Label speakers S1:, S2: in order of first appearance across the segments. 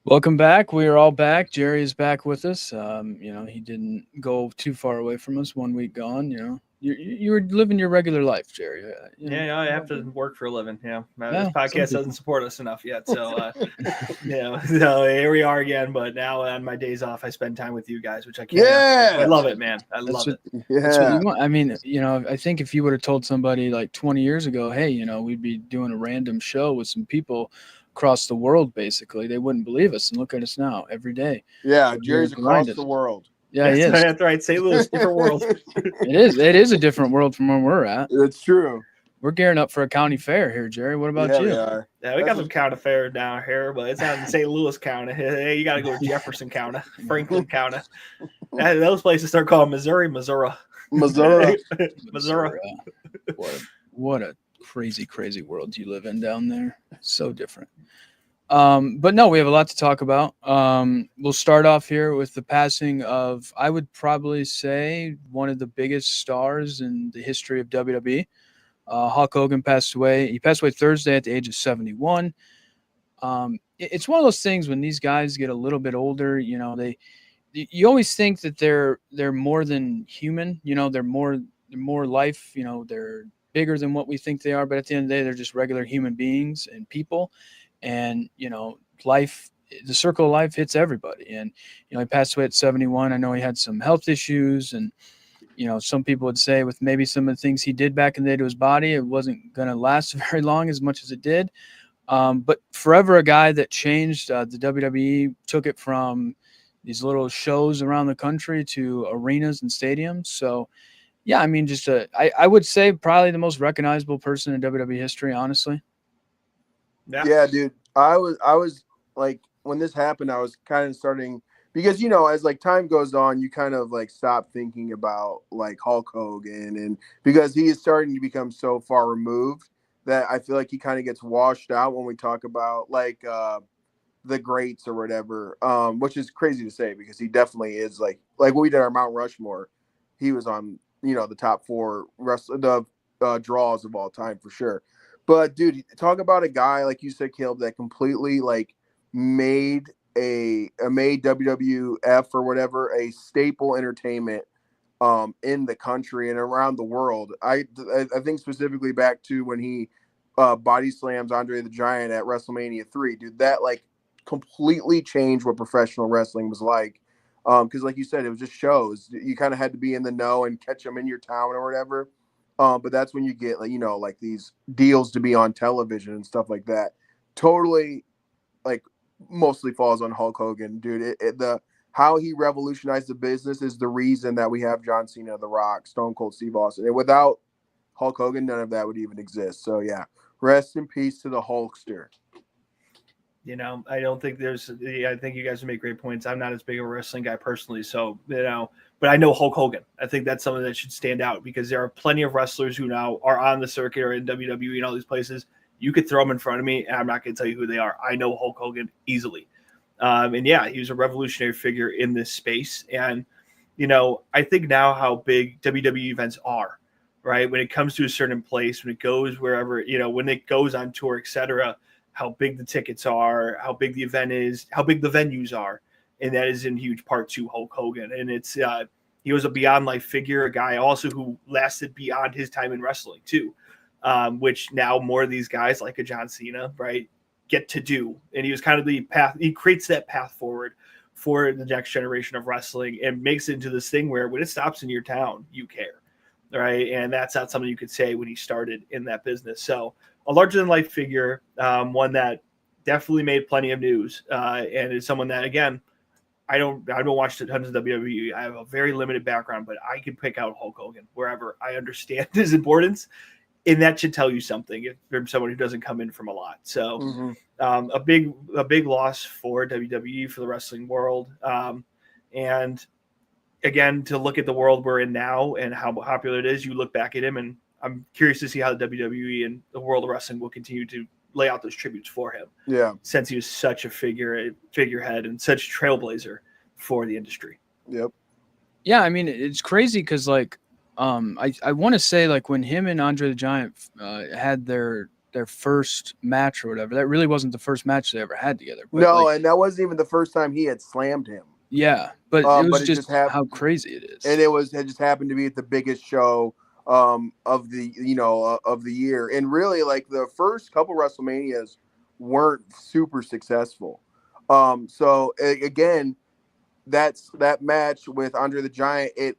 S1: Welcome back. We are all back. Jerry is back with us. He didn't go too far away from us. 1 week gone. You were living your regular life, Jerry.
S2: Yeah, I have to work for a living. Yeah, this
S1: Yeah, some
S2: podcast
S1: people.
S2: doesn't support us enough yet. So, so here we are again. But now on my days off, I spend time with you guys, which I can't. I
S3: Yeah.
S2: love it, man. I
S1: That's
S2: love
S1: what
S2: it.
S1: that's what
S3: Yeah.
S1: you want. I mean, I think if you would have told somebody like 20 years ago, hey, we'd be doing a random show with some people across the world, basically, they wouldn't believe us. And look at us now, every day.
S3: Yeah.
S1: We're here
S3: Jerry's across
S1: grinding.
S3: the world.
S1: Yeah, he is.
S2: That's right. St. Louis, different world.
S1: It is. It is a different world from where we're at.
S3: It's true.
S1: We're gearing up for a county fair here, Jerry. What about
S3: Yeah, we
S1: you?
S3: are.
S2: Yeah, we got some county fair down here, but it's not in St. Louis County. Hey, you got to go to Jefferson County, Franklin County. Those places start calling Missouri.
S3: Missouri.
S1: Missouri. What a crazy, crazy world you live in down there. So different. But no, we have a lot to talk about. We'll start off here with the passing of, I would probably say, one of the biggest stars in the history of WWE. Hulk Hogan passed away. He passed away Thursday at the age of 71. It's one of those things when these guys get a little bit older, you always think that they're more than human. They're more life. They're bigger than what we think they are. But at the end of the day, they're just regular human beings and people. And life, the circle of life hits everybody. And he passed away at 71. I know he had some health issues, and some people would say with maybe some of the things he did back in the day to his body, it wasn't going to last very long as much as it did. But forever a guy that changed the WWE, took it from these little shows around the country to arenas and stadiums. So, yeah, I mean, I would say probably the most recognizable person in WWE history, honestly.
S3: Yeah, dude. I was like, when this happened, I was kind of starting, because as like time goes on, you kind of like stop thinking about like Hulk Hogan, and because he is starting to become so far removed that I feel like he kind of gets washed out when we talk about like the greats or whatever. Which is crazy to say because he definitely is like when we did our Mount Rushmore, he was on the top four draws of all time for sure. But dude, talk about a guy like you said, Caleb, that completely like made made WWF or whatever a staple entertainment in the country and around the world. I think specifically back to when he body slams Andre the Giant at WrestleMania 3. Dude, that like completely changed what professional wrestling was like. Because like you said, it was just shows. You kind of had to be in the know and catch them in your town or whatever. But that's when you get like these deals to be on television and stuff like that. Totally, like mostly falls on Hulk Hogan, dude. The how he revolutionized the business is the reason that we have John Cena, The Rock, Stone Cold Steve Austin. And without Hulk Hogan, none of that would even exist. So yeah, rest in peace to the Hulkster.
S2: I don't think I think you guys make great points. I'm not as big of a wrestling guy personally, so but I know Hulk Hogan. I think that's something that should stand out because there are plenty of wrestlers who now are on the circuit or in WWE and all these places. You could throw them in front of me, and I'm not going to tell you who they are. I know Hulk Hogan easily, and yeah, he was a revolutionary figure in this space. And I think now how big WWE events are, right? When it comes to a certain place, when it goes wherever, when it goes on tour, etc., how big the tickets are, how big the event is, how big the venues are. And that is in huge part to Hulk Hogan. And it's he was a beyond life figure, a guy also who lasted beyond his time in wrestling too, which now more of these guys like a John Cena, right, get to do. And he was kind of the path. He creates that path forward for the next generation of wrestling and makes it into this thing where when it stops in your town, you care, right? And that's not something you could say when he started in that business. So a larger than life figure, one that definitely made plenty of news, and is someone that again, I don't watch tons of WWE. I have a very limited background, but I can pick out Hulk Hogan wherever I understand his importance, and that should tell you something if from someone who doesn't come in from a lot. So a big loss for WWE, for the wrestling world, and again to look at the world we're in now and how popular it is. You look back at him and I'm curious to see how the WWE and the world of wrestling will continue to lay out those tributes for him.
S3: Yeah.
S2: Since he was such a figurehead and such a trailblazer for the industry.
S3: Yep.
S1: Yeah, I mean, it's crazy because like I want to say like when him and Andre the Giant had their their first match or whatever. That really wasn't the first match they ever had together. But
S3: No,
S1: like,
S3: and that wasn't even the first time he had slammed him.
S1: yeah, but it was
S3: But it
S1: just
S3: just happened,
S1: how crazy it is.
S3: and it just happened to be at the biggest show of the of the year. And really, like, the first couple WrestleManias weren't super successful. Again, that match with Andre the Giant, it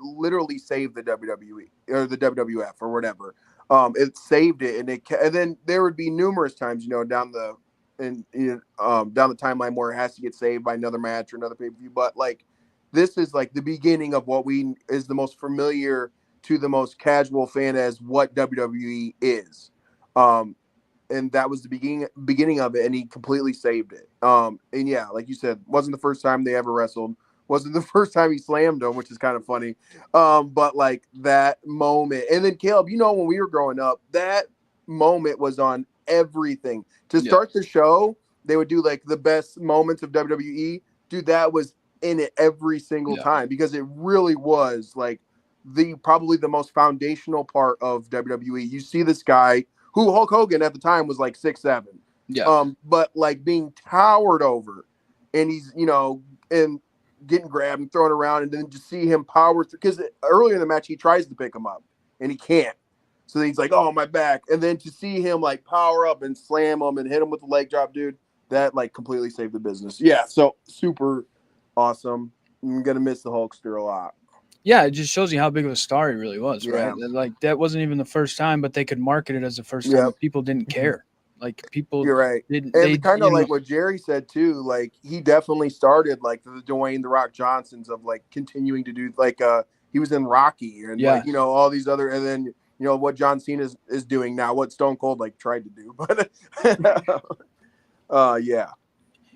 S3: literally saved the WWE or the WWF or whatever. It saved it, and then there would be numerous times, down the timeline where it has to get saved by another match or another pay-per-view. But like, this is like the beginning of what is the most familiar to the most casual fan as what WWE is. And that was the beginning of it, and he completely saved it. And yeah, like you said, wasn't the first time they ever wrestled, wasn't the first time he slammed him, which is kind of funny. But like that moment, and then Caleb, when we were growing up, that moment was on everything. To start the show, they would do like the best moments of WWE. Dude, that was in it every single time, because it really was like probably the most foundational part of WWE. You see this guy who Hulk Hogan at the time was like 6'7".
S1: Yeah.
S3: But like being towered over, and he's, and getting grabbed and thrown around, and then just see him power through, because earlier in the match he tries to pick him up and he can't. So then he's like, "Oh, my back." And then to see him like power up and slam him and hit him with the leg drop, dude, that like completely saved the business. Yeah, so super awesome. I'm gonna miss the Hulkster a lot.
S1: Yeah, it just shows you how big of a star he really was,
S3: Yeah.
S1: right? Like, that wasn't even the first time, but they could market it as the first time.
S3: Yep.
S1: And people didn't care. Like, people
S3: You're right.
S1: didn't.
S3: And
S1: They
S3: kind of like what Jerry said too, like he definitely started like the Dwayne the Rock Johnsons of like continuing to do like he was in Rocky and like all these other, and then what John Cena is doing now, what Stone Cold like tried to do, but yeah.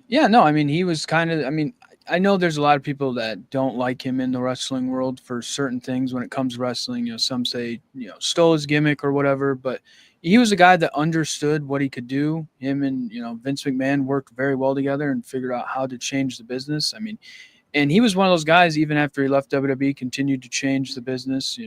S1: Yeah, no, I mean, he was kind of, I mean, I know there's a lot of people that don't like him in the wrestling world for certain things when it comes to wrestling. Some say, stole his gimmick or whatever, but he was a guy that understood what he could do. Him and, Vince McMahon worked very well together and figured out how to change the business. I mean, and he was one of those guys, even after he left WWE, continued to change the business,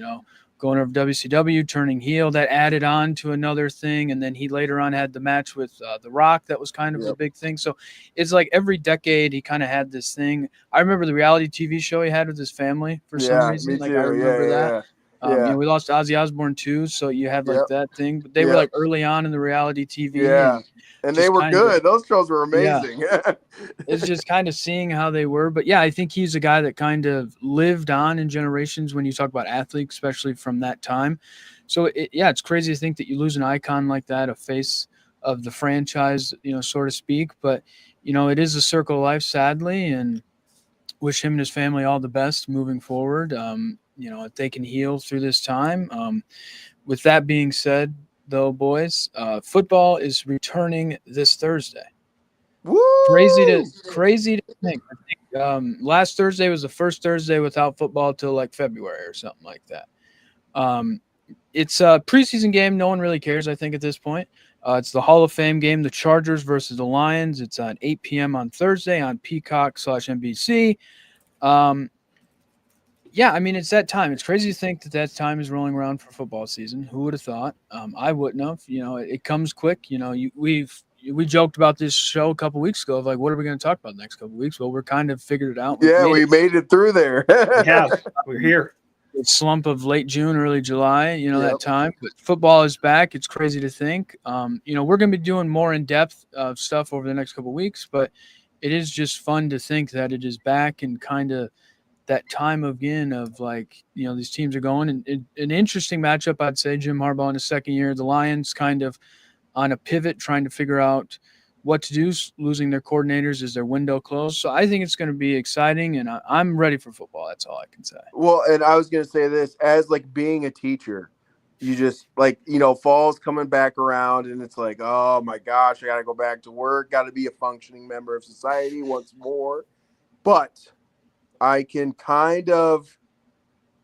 S1: going over WCW, turning heel, that added on to another thing. And then he later on had the match with The Rock. That was kind of a big thing. So it's like every decade he kind of had this thing. I remember the reality TV show he had with his family for some reason.
S3: Me
S1: like
S3: too.
S1: I remember that.
S3: Yeah.
S1: We lost Ozzy Osbourne too. So you had like that thing, but they were like early on in the reality TV.
S3: Yeah. And they were good. Those shows were amazing.
S1: Yeah. It's just kind of seeing how they were. But yeah, I think he's a guy that kind of lived on in generations when you talk about athletes, especially from that time. So it's crazy to think that you lose an icon like that, a face of the franchise, so to speak. But, it is a circle of life, sadly, and wish him and his family all the best moving forward. If they can heal through this time. With that being said, though, boys, football is returning this Thursday.
S3: Woo!
S1: Crazy to think. I think last Thursday was the first Thursday without football till like February or something like that. It's a preseason game. No one really cares, I think, at this point. It's the Hall of Fame game, the Chargers versus the Lions. It's at 8 p.m. on Thursday on Peacock/NBC. Yeah, I mean, it's that time. It's crazy to think that time is rolling around for football season. Who would have thought? I wouldn't have. It comes quick. We joked about this show a couple weeks ago of like, what are we going to talk about the next couple weeks? Well, we're kind of figured it out.
S3: We made it through there.
S2: Yeah, we're here.
S1: The slump of late June, early July, that time. But football is back. It's crazy to think. We're going to be doing more in-depth stuff over the next couple weeks, but it is just fun to think that it is back and kind of that time again of like, these teams are going. And an interesting matchup, I'd say. Jim Harbaugh in his second year. The Lions kind of on a pivot, trying to figure out what to do, losing their coordinators as their window closed. So I think it's going to be exciting, and I'm ready for football. That's all I can say.
S3: Well, and I was going to say this, as like being a teacher, you just like, fall's coming back around, and it's like, oh my gosh, I got to go back to work, got to be a functioning member of society once more. But I can kind of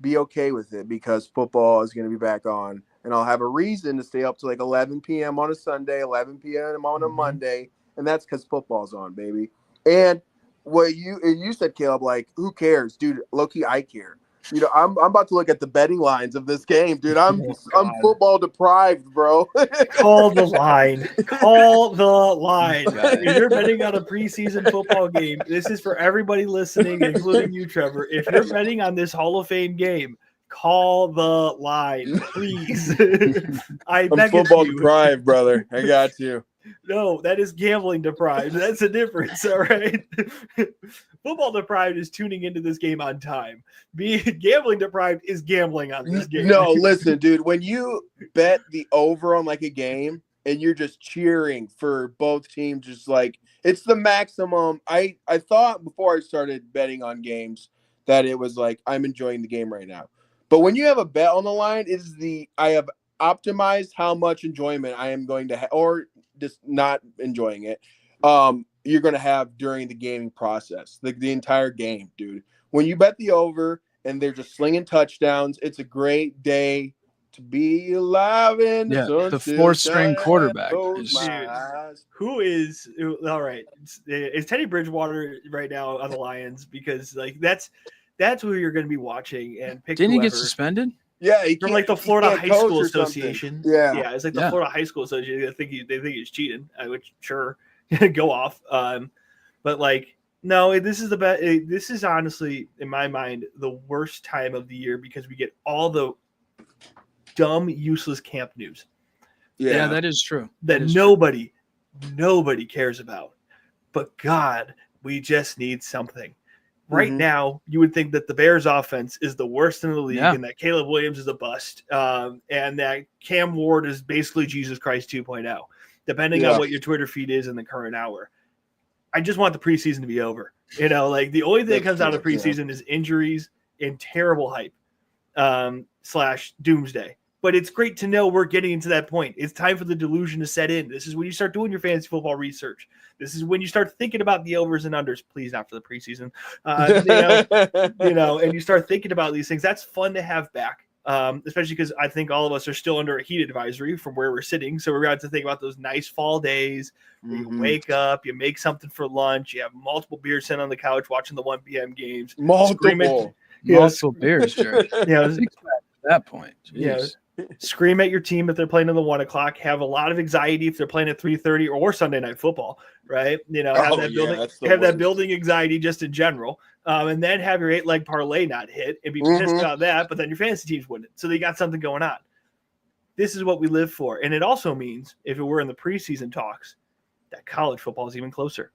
S3: be okay with it because football is going to be back on, and I'll have a reason to stay up to like 11 p.m. on a Sunday, 11 p.m. on a Monday, and that's because football's on, baby. And what you said, Caleb, like, who cares? Dude, low-key, I care. You know, I'm about to look at the betting lines of this game, dude. I'm
S2: God.
S3: football deprived, bro.
S2: Call the line. Call the line.
S1: God.
S2: If you're betting on a preseason football game, this is for everybody listening, including you, Trevor. If you're betting on this Hall of Fame game, call the line, please.
S3: I'm
S2: beg
S3: football
S2: of you.
S3: deprived, brother. I got you.
S2: No, that is gambling deprived. That's a difference, all right? Football deprived is tuning into this game on time. Being gambling deprived is gambling on this game.
S3: No, listen, dude. When you bet the over on like a game and you're just cheering for both teams, just like it's the maximum. I thought before I started betting on games that it was like I'm enjoying the game right now. But when you have a bet on the line, I have optimized how much enjoyment I am going to have, or just not enjoying it. You're going to have during the gaming process, the entire game, dude. When you bet the over and they're just slinging touchdowns, it's a great day to be alive in the sun.
S1: The fourth-string quarterback.
S2: Who is all right? Is Teddy Bridgewater right now on the Lions? Because like that's who you're going to be watching and pick.
S1: Didn't he
S2: whoever.
S1: get suspended?
S3: Yeah,
S2: from like the Florida High School Association.
S3: Yeah,
S2: it's like the Florida High School Association. They think he's cheating. I would sure go off. But like, no, this is this is honestly, in my mind, the worst time of the year because we get all the dumb, useless camp news.
S1: Yeah, that is true.
S2: That nobody cares about. But God, we just need something. Right now, you would think that the Bears offense is the worst in the league and that Caleb Williams is a bust and that Cam Ward is basically Jesus Christ 2.0, depending on what your Twitter feed is in the current hour. I just want the preseason to be over. You know, like the only thing that comes out of preseason is injuries and terrible hype / doomsday. But it's great to know we're getting into that point. It's time for the delusion to set in. This is when you start doing your fantasy football research. This is when you start thinking about the overs and unders. Please, not for the preseason. And you start thinking about these things. That's fun to have back, especially because I think all of us are still under a heat advisory from where we're sitting. So we're going to think about those nice fall days where you wake up, you make something for lunch, you have multiple beers sitting on the couch watching the 1 p.m. games.
S1: Multiple beers, Jared. At that point. Jeez.
S2: Scream at your team if they're playing in the 1 o'clock. Have a lot of anxiety if they're playing at 3:30 or Sunday Night Football, right? Have that building anxiety just in general, and then have your 8-leg parlay not hit and be pissed about that. But then your fantasy teams wouldn't, so they got something going on. This is what we live for, and it also means if it were in the preseason talks, that college football is even closer.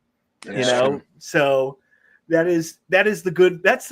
S2: So. That's the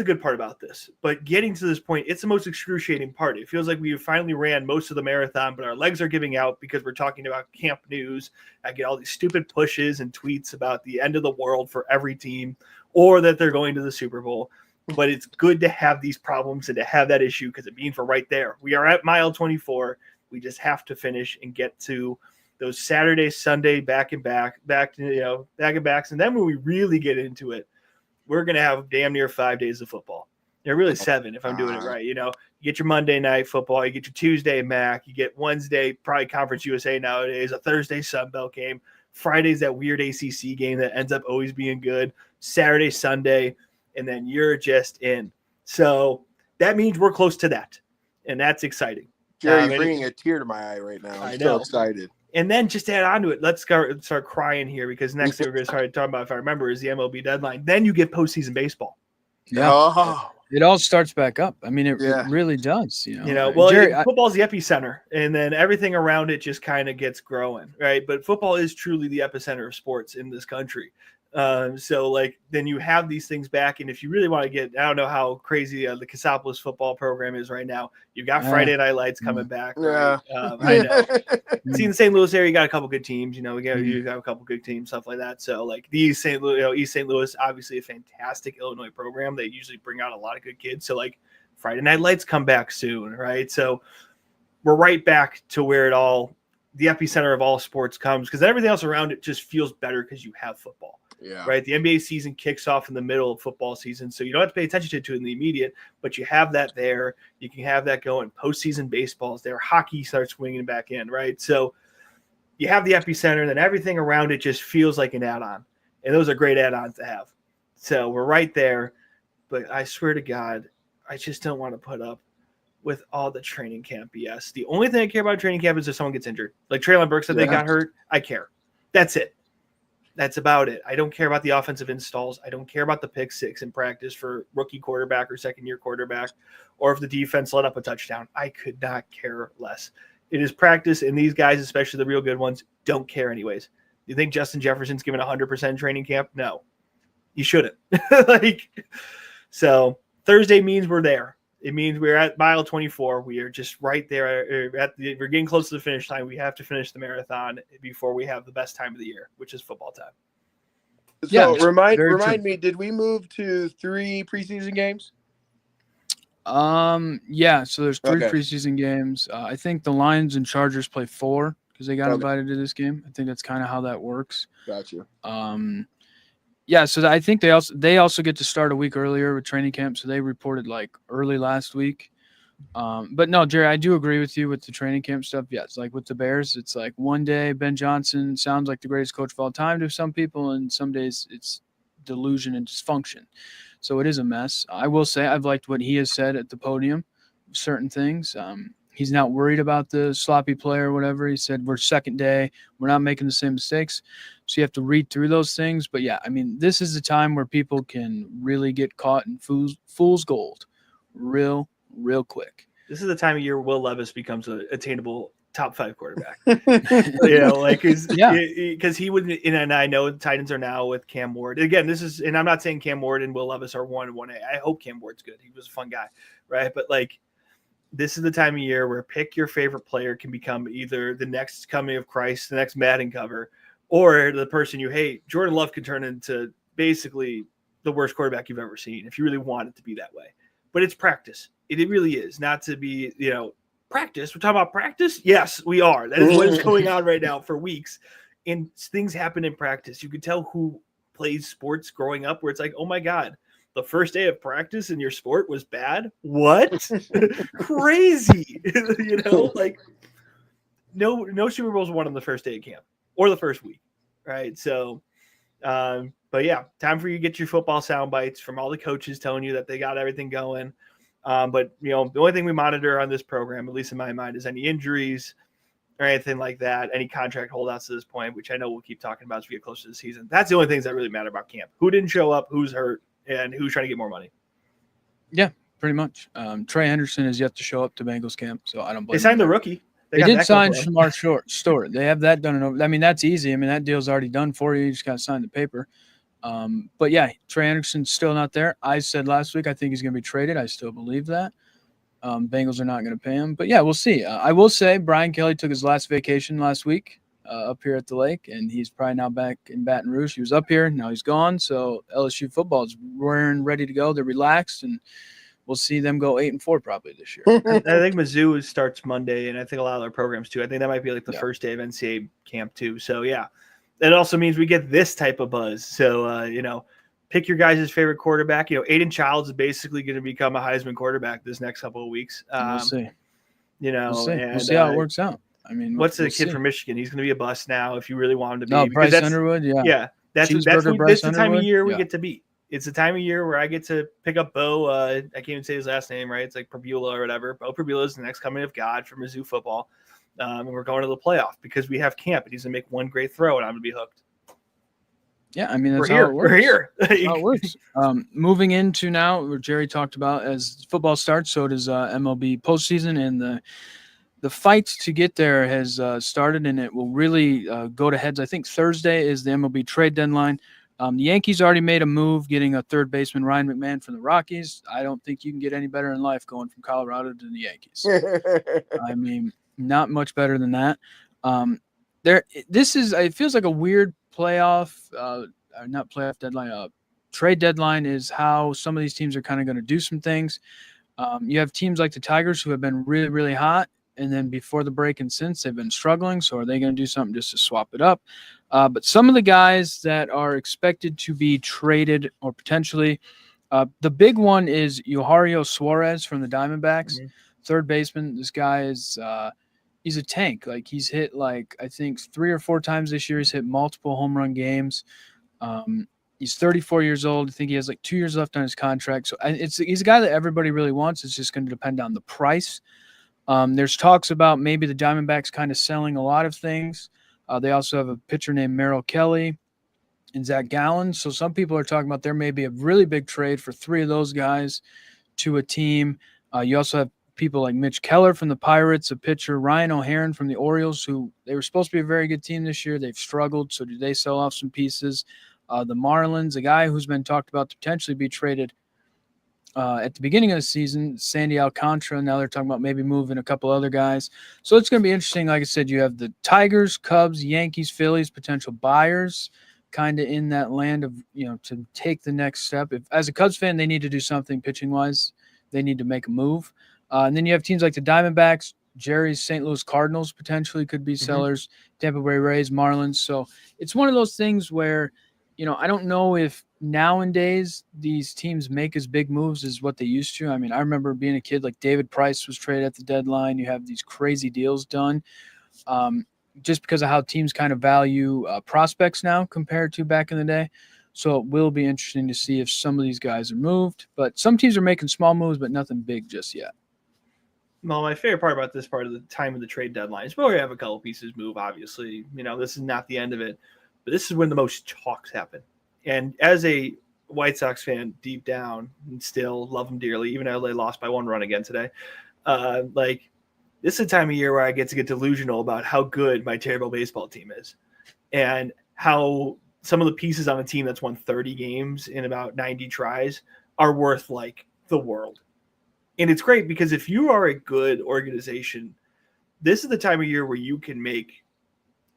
S2: good part about this. But getting to this point, it's the most excruciating part. It feels like we finally ran most of the marathon, but our legs are giving out because we're talking about camp news. I get all these stupid pushes and tweets about the end of the world for every team or that they're going to the Super Bowl. But it's good to have these problems and to have that issue because it means we're right there. We are at mile 24. We just have to finish and get to those Saturday, Sunday back and backs. And then when we really get into it, we're going to have damn near 5 days of football. They're really 7 if I'm doing it right. You get your Monday night football, you get your Tuesday MAC, you get Wednesday, probably Conference USA nowadays, a Thursday Sun Belt game. Friday's that weird ACC game that ends up always being good. Saturday, Sunday, and then you're just in. So that means we're close to that, and that's exciting.
S3: Jerry, you're bringing a tear to my eye right now. I'm so excited.
S2: And then just to add on to it, let's start crying here because next thing we're going to start talking about, if I remember, is the MLB deadline. Then you get postseason baseball.
S1: Yeah, it all starts back up. I mean, it really does.
S2: Jerry, football's the epicenter, and then everything around it just kind of gets growing, right? But football is truly the epicenter of sports in this country. So like then you have these things back, and if you really want to get, I don't know how crazy the Cassopolis football program is right now. You've got Friday Night Lights coming back. Right? I know. See, in the St. Louis area, you got a couple good teams. You got a couple good teams, stuff like that. So like the East St. Louis, obviously a fantastic Illinois program. They usually bring out a lot of good kids. So like Friday Night Lights come back soon, right? So we're right back to where the epicenter of all sports comes because everything else around it just feels better because you have football.
S3: Yeah.
S2: Right. The NBA season kicks off in the middle of football season. So you don't have to pay attention to it in the immediate, but you have that there. You can have that going. Postseason baseball is there. Hockey starts swinging back in. Right. So you have the epicenter, and then everything around it just feels like an add-on. And those are great add-ons to have. So we're right there. But I swear to God, I just don't want to put up with all the training camp BS. The only thing I care about training camp is if someone gets injured. Like Treylon Burks said they got hurt. I care. That's it. That's about it. I don't care about the offensive installs. I don't care about the pick six in practice for rookie quarterback or second-year quarterback, or if the defense let up a touchdown. I could not care less. It is practice, and these guys, especially the real good ones, don't care anyways. You think Justin Jefferson's given 100% training camp? No. You shouldn't. So Thursday means we're there. It means we're at mile 24. We are just right there. We're getting close to the finish line. We have to finish the marathon before we have the best time of the year, which is football time.
S3: So remind me, did we move to 3 preseason games?
S1: Yeah. So there's 3 preseason games. I think the Lions and Chargers play 4 because they got invited to this game. I think that's kind of how that works.
S3: Gotcha.
S1: Yeah, so I think they also get to start a week earlier with training camp, so they reported like early last week. But no, Jerry, I do agree with you with the training camp stuff. Yes, like with the Bears, it's like one day Ben Johnson sounds like the greatest coach of all time to some people, and some days it's delusion and dysfunction. So it is a mess. I will say I've liked what he has said at the podium, certain things. He's not worried about the sloppy play or whatever. He said, we're second day. We're not making the same mistakes. So you have to read through those things. But, yeah, I mean, this is the time where people can really get caught in fool's gold real quick.
S2: This is the time of year Will Levis becomes an attainable top 5 quarterback. Because he would, and I know the Titans are now with Cam Ward. Again, this is, and I'm not saying Cam Ward and Will Levis are 1-1A. I hope Cam Ward's good. He was a fun guy, right? But, like, this is the time of year where pick your favorite player can become either the next coming of Christ, the next Madden cover, or the person you hate. Jordan Love could turn into basically the worst quarterback you've ever seen if you really want it to be that way. But it's practice. It really is. Not to be, practice. We're talking about practice? Yes, we are. That is what is going on right now for weeks. And things happen in practice. You can tell who plays sports growing up where it's like, oh, my God. The first day of practice in your sport was bad? What? Crazy. Like no Super Bowls won on the first day of camp or the first week, right? So, but yeah, time for you to get your football sound bites from all the coaches telling you that they got everything going. But, the only thing we monitor on this program, at least in my mind, is any injuries or anything like that, any contract holdouts to this point, which I know we'll keep talking about as we get closer to the season. That's the only things that really matter about camp. Who didn't show up, who's hurt, and who's trying to get more money.
S1: Yeah, pretty much. Trey Henderson has yet to show up to Bengals camp, so I don't blame
S2: They signed the rookie.
S1: They did sign Shamar Stewart. They have that done. I mean, that's easy. I mean, that deal's already done for you. You just got to sign the paper. But, yeah, Trey Henderson's still not there. I said last week I think he's going to be traded. I still believe that. Bengals are not going to pay him. But, yeah, we'll see. I will say Brian Kelly took his last vacation last week up here at the lake, and he's probably now back in Baton Rouge. He was up here. Now he's gone. So LSU football is ready to go. They're relaxed, and we'll see them go 8-4 probably this year.
S2: I think Mizzou starts Monday, and I think a lot of their programs too. I think that might be like the first day of NCAA camp too. So, yeah, that also means we get this type of buzz. So, pick your guys' favorite quarterback. Aiden Childs is basically going to become a Heisman quarterback this next couple of weeks.
S1: We'll see.
S2: We'll
S1: see how it works out. I mean,
S2: what's the kid from Michigan? He's going to be a bust now if you really want him to be.
S1: No, Bryce Underwood, yeah.
S2: Yeah, that's the time of year we get to beat. It's the time of year where I get to pick up Bo. I can't even say his last name, right? It's like Prabula or whatever. Bo Prabula is the next coming of God for Mizzou football. And we're going to the playoff because we have camp, and he's going to make one great throw, and I'm going to be hooked.
S1: Yeah, I mean, that's how it works.
S2: We're here.
S1: That's how it works. Moving into now, where Jerry talked about as football starts, so does MLB postseason, and the fight to get there has started, and it will really go to heads. I think Thursday is the MLB Trade Deadline. The Yankees already made a move getting a third baseman, Ryan McMahon, from the Rockies. I don't think you can get any better in life going from Colorado to the Yankees. I mean, not much better than that. It feels like a weird playoff, not playoff deadline, trade deadline is how some of these teams are kind of going to do some things. You have teams like the Tigers who have been really, really hot. And then before the break and since, they've been struggling. So are they going to do something just to swap it up? But some of the guys that are expected to be traded or potentially, the big one is Eugenio Suarez from the Diamondbacks, third baseman. This guy is he's a tank. Like he's hit I think 3 or 4 times this year. He's hit multiple home run games. He's 34 years old. I think he has like 2 years left on his contract. So he's a guy that everybody really wants. It's just going to depend on the price. There's talks about maybe the Diamondbacks kind of selling a lot of things. They also have a pitcher named Merrill Kelly and Zach Gallen. So some people are talking about there may be a really big trade for 3 of those guys to a team. You also have people like Mitch Keller from the Pirates, a pitcher, Ryan O'Hearn from the Orioles, who they were supposed to be a very good team this year. They've struggled. So do they sell off some pieces? The Marlins, a guy who's been talked about to potentially be traded at the beginning of the season, Sandy Alcantara. Now they're talking about maybe moving a couple other guys. So it's going to be interesting. Like I said, you have the Tigers, Cubs, Yankees, Phillies, potential buyers kind of in that land of, to take the next step. If as a Cubs fan, they need to do something pitching wise, they need to make a move. And then you have teams like the Diamondbacks, Jerry's St. Louis Cardinals potentially could be sellers, Tampa Bay Rays, Marlins. So it's one of those things where, I don't know if nowadays these teams make as big moves as what they used to. I mean, I remember being a kid, like David Price was traded at the deadline. You have these crazy deals done just because of how teams kind of value prospects now compared to back in the day. So it will be interesting to see if some of these guys are moved. But some teams are making small moves, but nothing big just yet.
S2: Well, my favorite part about this part of the time of the trade deadline is where we have a couple pieces move, obviously. This is not the end of it. But this is when the most talks happen. And as a White Sox fan, deep down, and still love them dearly, even though they lost by 1 run again today, this is a time of year where I get to get delusional about how good my terrible baseball team is. And how some of the pieces on a team that's won 30 games in about 90 tries are worth, like, the world. And it's great because if you are a good organization, this is the time of year where you can make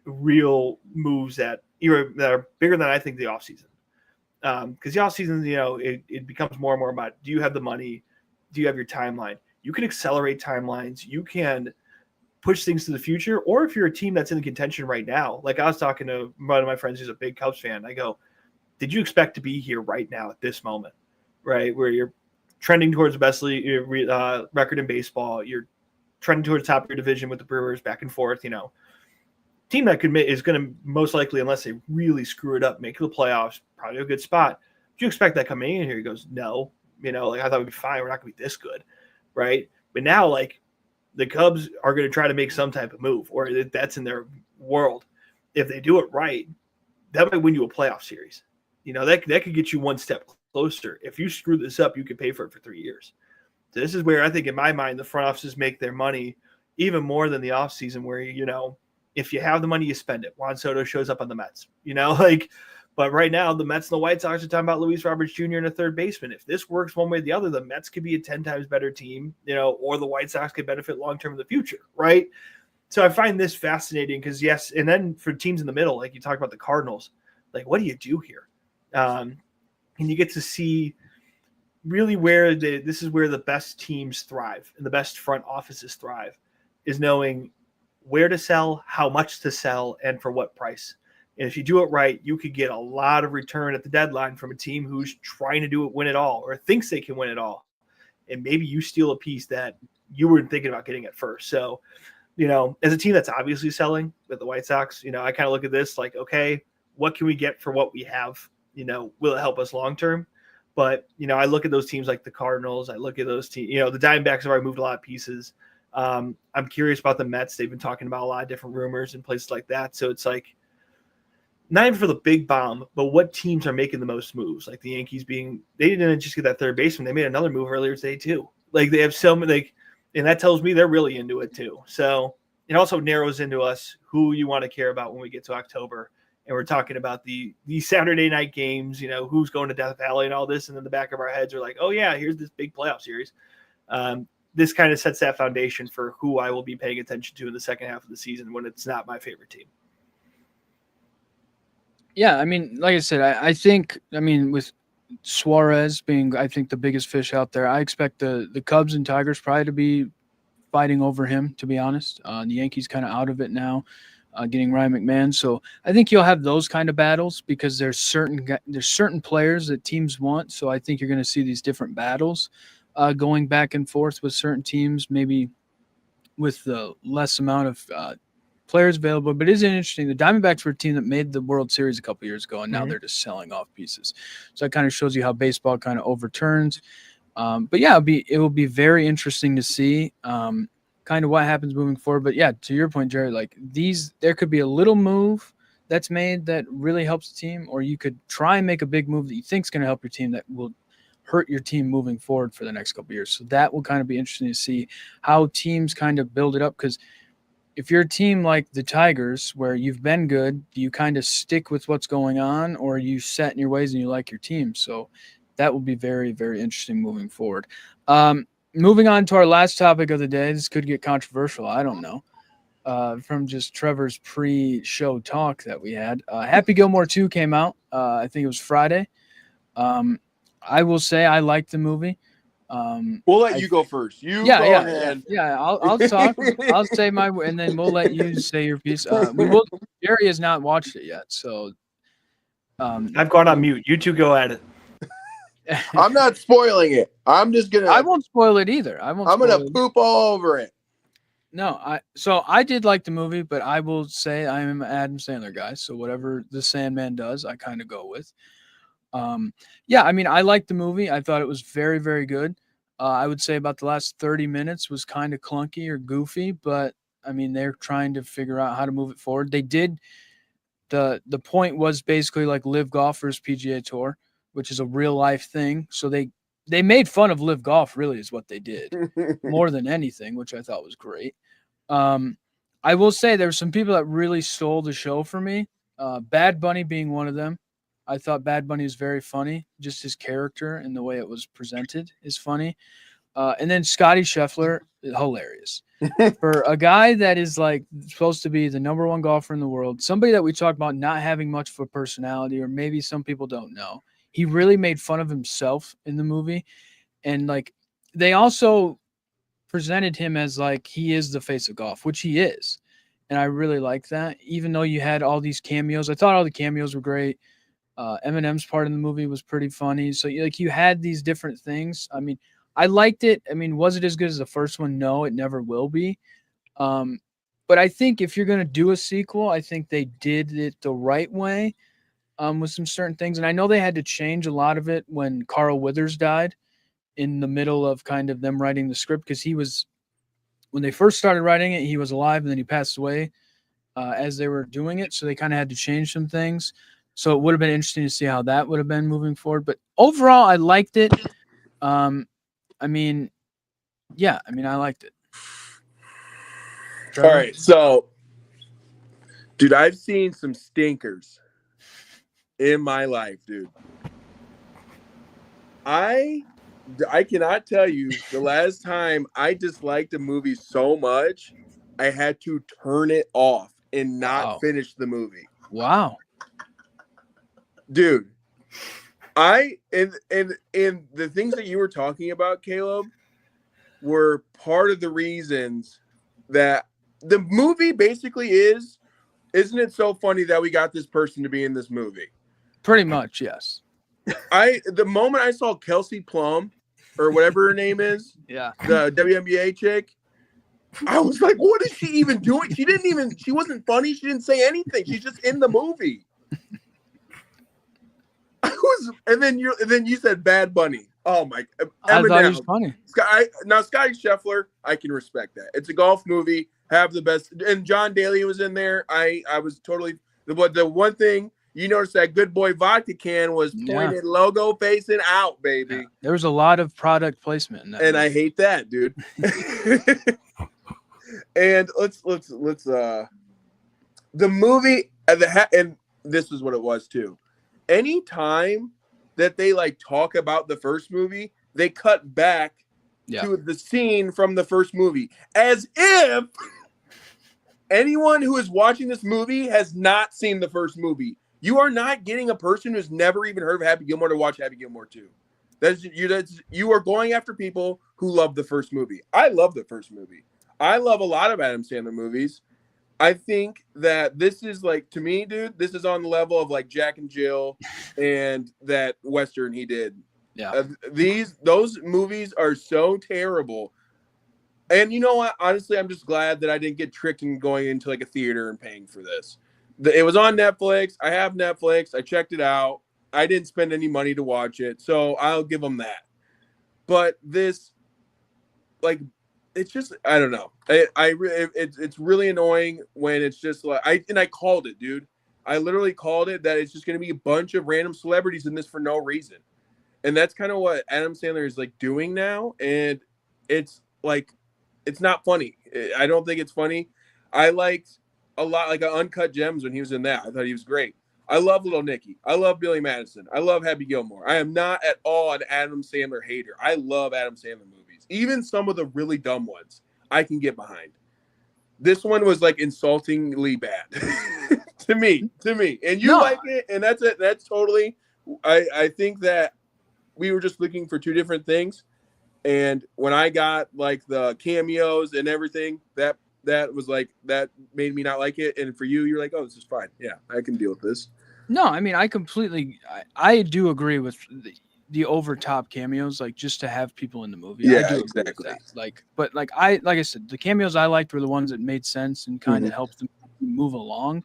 S2: real moves that are bigger than I think the offseason. Because the offseason, it becomes more and more about, do you have the money? Do you have your timeline? You can accelerate timelines. You can push things to the future. Or if you're a team that's in contention right now, like I was talking to one of my friends who's a big Cubs fan, I go, did you expect to be here right now at this moment, right? Where you're trending towards the best record in baseball. You're trending towards the top of your division with the Brewers back and forth, Team that is going to most likely, unless they really screw it up, make the playoffs, probably a good spot. Do you expect that coming in here? He goes, no. I thought we'd be fine. We're not going to be this good, right? But now, the Cubs are going to try to make some type of move, or that's in their world. If they do it right, that might win you a playoff series. That could get you one step closer. If you screw this up, you could pay for it for 3 years. So this is where I think, in my mind, the front offices make their money even more than the offseason, where, if you have the money, you spend it. Juan Soto shows up on the Mets, but right now the Mets and the White Sox are talking about Luis Roberts Jr. and a third baseman. If this works one way or the other, the Mets could be a 10 times better team, or the White Sox could benefit long-term in the future. Right. So I find this fascinating because yes. And then for teams in the middle, like you talked about the Cardinals, what do you do here? And you get to see really where this is where the best teams thrive and the best front offices thrive, is knowing where to sell, how much to sell, and for what price. And if you do it right, you could get a lot of return at the deadline from a team who's trying to win it all, or thinks they can win it all. And maybe you steal a piece that you weren't thinking about getting at first. So, as a team that's obviously selling with the White Sox, I kind of look at this like, okay, what can we get for what we have? Will it help us long-term? But, I look at those teams like the Cardinals. I look at those teams, the Diamondbacks have already moved a lot of pieces. I'm curious about the Mets. They've been talking about a lot of different rumors and places like that. So it's like, not even for the big bomb, but what teams are making the most moves? Like the Yankees they didn't just get that third baseman. They made another move earlier today too. They have so many, and that tells me they're really into it too. So it also narrows into us who you want to care about when we get to October. And we're talking about the Saturday night games, who's going to Death Valley and all this. And in the back of our heads are like, oh yeah, here's this big playoff series. This kind of sets that foundation for who I will be paying attention to in the second half of the season when it's not my favorite team.
S1: Yeah, I mean, like I said, I think with Suarez being, I think, the biggest fish out there, I expect the Cubs and Tigers probably to be fighting over him, to be honest. The Yankees kind of out of it now, getting Ryan McMahon. So I think you'll have those kind of battles because there's certain players that teams want. So I think you're going to see these different battles going back and forth with certain teams, maybe with the less amount of players available, but it is interesting. The Diamondbacks were a team that made the World Series a couple years ago, and now they're just selling off pieces. So that kind of shows you how baseball kind of overturns. But yeah, it will be very interesting to see kind of what happens moving forward. But yeah, to your point, Jerry, like there could be a little move that's made that really helps the team, or you could try and make a big move that you think is going to help your team that will hurt your team moving forward for the next couple of years. So that will kind of be interesting to see how teams kind of build it up. Because if you're a team like the Tigers, where you've been good, do you kind of stick with what's going on, or are you set in your ways and you like your team? So that will be very, very interesting moving forward. Moving on to our last topic of the day. This could get controversial. I don't know. From just Trevor's pre-show talk that we had. Happy Gilmore 2 came out. I think it was Friday. I will say I liked the movie.
S3: We'll let you go first. Go ahead.
S1: Yeah. I'll talk. I'll say and then we'll let you say your piece. Jerry has not watched it yet, so
S2: I've gone on mute. You two go at it.
S3: I'm not spoiling it. I'm just gonna.
S1: I won't spoil it either. I'm
S3: gonna poop all over it.
S1: No, I did like the movie, but I will say I am an Adam Sandler guy, so whatever the Sandman does, I kind of go with. Yeah, I mean, I liked the movie. I thought it was very, very good. I would say about the last 30 minutes was kind of clunky or goofy, but I mean, they're trying to figure out how to move it forward. They did. The point was basically like Live Golf versus PGA Tour, which is a real life thing. So they made fun of Live Golf, really, is what they did more than anything, which I thought was great. I will say there were some people that really stole the show for me. Bad Bunny being one of them. I thought Bad Bunny was very funny. Just his character and the way it was presented is funny. And then Scotty Scheffler, hilarious. For a guy that is like supposed to be the number one golfer in the world, somebody that we talk about not having much of a personality, or maybe some people don't know, he really made fun of himself in the movie. And like they also presented him as like he is the face of golf, which he is. And I really like that. Even though you had all these cameos, I thought all the cameos were great. Eminem's part in the movie was pretty funny. So you had these different things. I mean, I liked it. I mean, was it as good as the first one? No, it never will be. But I think if you're going to do a sequel, I think they did it the right way with some certain things. And I know they had to change a lot of it when Carl Withers died in the middle of kind of them writing the script, because when they first started writing it, he was alive, and then he passed away as they were doing it. So they kind of had to change some things. So it would have been interesting to see how that would have been moving forward. But overall, I liked it. I mean, I liked it.
S3: Trevor? All right. So, dude, I've seen some stinkers in my life, dude. I cannot tell you the last time I disliked a movie so much, I had to turn it off and not finish the movie.
S1: Wow.
S3: Dude, and the things that you were talking about, Caleb, were part of the reasons that the movie basically isn't it so funny that we got this person to be in this movie?
S1: Pretty much, yes.
S3: The moment I saw Kelsey Plum, or whatever her name is,
S1: yeah,
S3: the WNBA chick, I was like, what is she even doing? She wasn't funny. She didn't say anything. She's just in the movie. And then you said Bad Bunny. Oh my!
S1: I thought he was funny.
S3: Scotty Scheffler, I can respect that. It's a golf movie. Have the best, and John Daly was in there. I was totally. But the one thing you noticed, that Good Boy vodka can was pointed logo facing out, baby.
S1: Yeah. There was a lot of product placement in that.
S3: And movie. I hate that, dude. And let's the movie and this is what it was too. Anytime that they like talk about the first movie, they cut back to the scene from the first movie, as if anyone who is watching this movie has not seen the first movie. You are not getting a person who's never even heard of Happy Gilmore to watch Happy Gilmore 2. You are going after people who love the first movie. I love the first movie. I love a lot of Adam Sandler movies. I think that this is like, to me, dude, this is on the level of like Jack and Jill and that Western he did.
S1: Yeah.
S3: Those movies are so terrible. And you know what? Honestly, I'm just glad that I didn't get tricked in going into like a theater and paying for this. It was on Netflix. I have Netflix. I checked it out. I didn't spend any money to watch it, so I'll give them that. But this, like, it's just I don't know. It's really annoying when it's just like I called it, dude. I literally called it that it's just going to be a bunch of random celebrities in this for no reason, and that's kind of what Adam Sandler is like doing now, and it's like it's not funny. I don't think it's funny. I liked a lot like Uncut Gems when he was in that. I thought he was great. I love Little Nicky. I love Billy Madison. I love Happy Gilmore. I am not at all an Adam Sandler hater. I love Adam Sandler movies. Even some of the really dumb ones I can get behind. This one was like insultingly bad to me. And you like it, and that's it. That's totally I think that we were just looking for two different things. And when I got like the cameos and everything, that was like that made me not like it. And for you, you're like, oh, this is fine. Yeah, I can deal with this.
S1: No, I mean, I do agree with the over top cameos, like just to have people in the movie.
S3: Yeah,
S1: I do
S3: exactly.
S1: agree with that. Like I said, the cameos I liked were the ones that made sense and kind of helped them move along,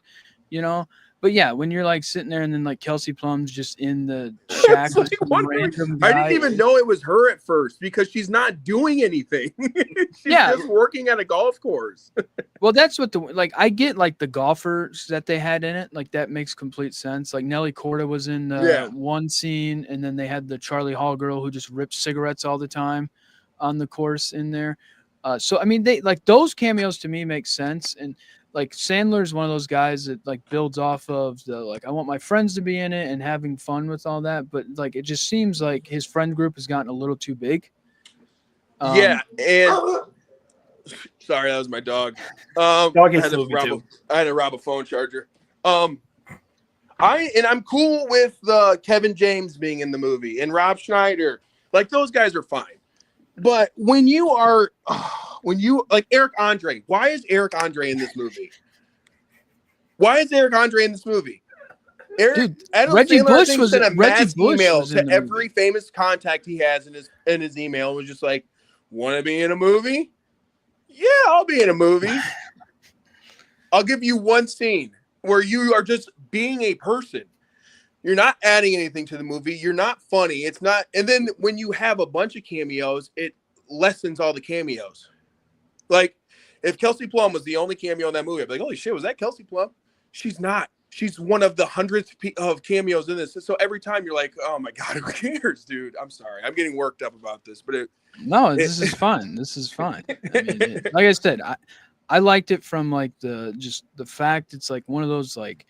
S1: you know. But yeah, when you're like sitting there and then like Kelsey Plum's just in the shack with some random guy.
S3: I didn't even know it was her at first because she's not doing anything. She's just working at a golf course.
S1: Well, that's what I get like the golfers that they had in it. Like that makes complete sense. Like Nelly Corda was in one scene, and then they had the Charlie Hall girl who just rips cigarettes all the time on the course in there. So I mean, they like those cameos to me make sense. And like Sandler's one of those guys that like builds off of the like I want my friends to be in it and having fun with all that, but like it just seems like his friend group has gotten a little too big.
S3: And sorry, that was my dog.
S2: I
S3: had to rob a phone charger. I'm cool with Kevin James being in the movie and Rob Schneider. Like those guys are fine. But when you like Eric Andre, why is Eric Andre in this movie?
S1: Reggie Bush was
S3: sent a mass email to every famous contact he has in his email. Was just like, want to be in a movie? Yeah, I'll be in a movie. I'll give you one scene where you are just being a person. You're not adding anything to the movie. You're not funny. It's not. And then when you have a bunch of cameos, it lessens all the cameos. Like if Kelsey Plum was the only cameo in that movie, I'd be like, holy shit, was that Kelsey Plum? She's not. She's one of the hundreds of cameos in this. So every time you're like, oh my God, who cares, dude? I'm sorry. I'm getting worked up about this, but
S1: this is fun. This is fun. I mean, like I said, I liked it from like the fact it's like one of those like,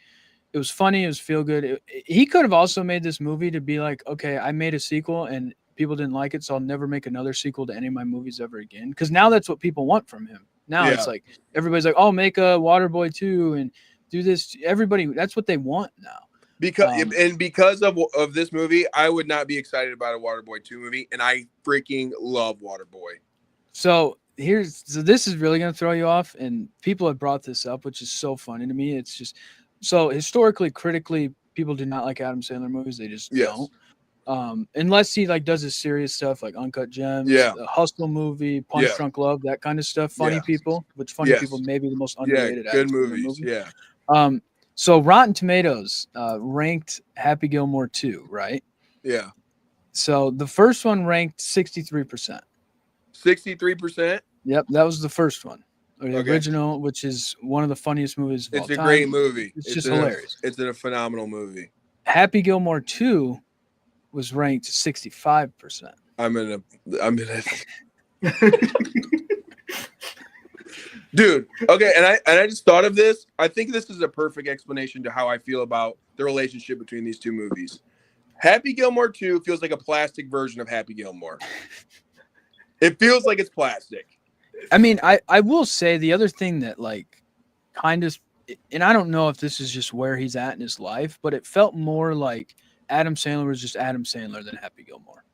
S1: it was funny. It was feel good. He could have also made this movie to be like, okay, I made a sequel and people didn't like it, so I'll never make another sequel to any of my movies ever again. Because now that's what people want from him. Now it's like everybody's like, oh, make a Waterboy 2 and do this. Everybody, that's what they want now.
S3: Because of this movie, I would not be excited about a Waterboy 2 movie, and I freaking love Waterboy.
S1: So this is really gonna throw you off, and people have brought this up, which is so funny to me. It's just so historically, critically, people do not like Adam Sandler movies. They just don't. Unless he like does his serious stuff like Uncut Gems, the Hustle movie, Punch Drunk Love, that kind of stuff. Funny People, which Funny People may be the most underrated.
S3: Good movies. Yeah.
S1: So Rotten Tomatoes ranked Happy Gilmore 2, right?
S3: Yeah.
S1: So the first one ranked 63%.
S3: 63%?
S1: Yep, that was the first one. Or the original, which is one of the funniest movies of all time.
S3: It's a great movie.
S1: It's just hilarious.
S3: It's a phenomenal movie.
S1: Happy Gilmore 2 was ranked 65%.
S3: I'm gonna Dude, okay, and I just thought of this. I think this is a perfect explanation to how I feel about the relationship between these two movies. Happy Gilmore 2 feels like a plastic version of Happy Gilmore. It feels like it's plastic.
S1: I mean, I will say the other thing that like kind of, and I don't know if this is just where he's at in his life, but it felt more like Adam Sandler was just Adam Sandler than Happy Gilmore.